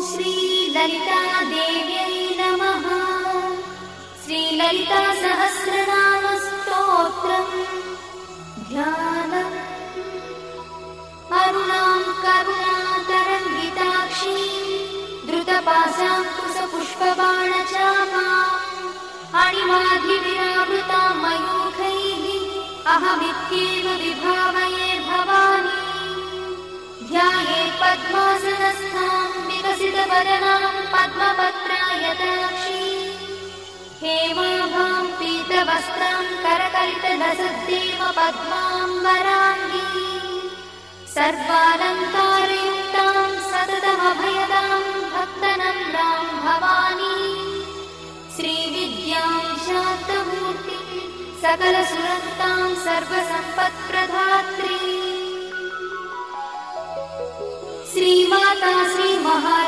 श्रीललितादेव्यै नमः। श्रीललितासहस्रनामस्तोत्रम् ध्यानम्। अरुणां करुणातरङ्गिताक्षीं द्रुतपाशाङ्कुशपुष्पबाणचापाम् अणिमाधिविरावृतां मयूखैः अहमित्येव विभावये भवानी। ध्यायेत् पद्मासनस्थां विकसितवदनां पद्मपत्रायताक्षीं हेमाभां पीतवस्त्रां करकलितलसद्देव पद्माम्बराङ्गी सर्वालङ्कारयुक्तां सततमभयदां भक्तनम्रां भवानी। श्रीविद्यां शान्तमूर्तिं सकलसुरन्तां सर्वसम्पत्प्रदात्री श्रीमाता श्रीमहाराज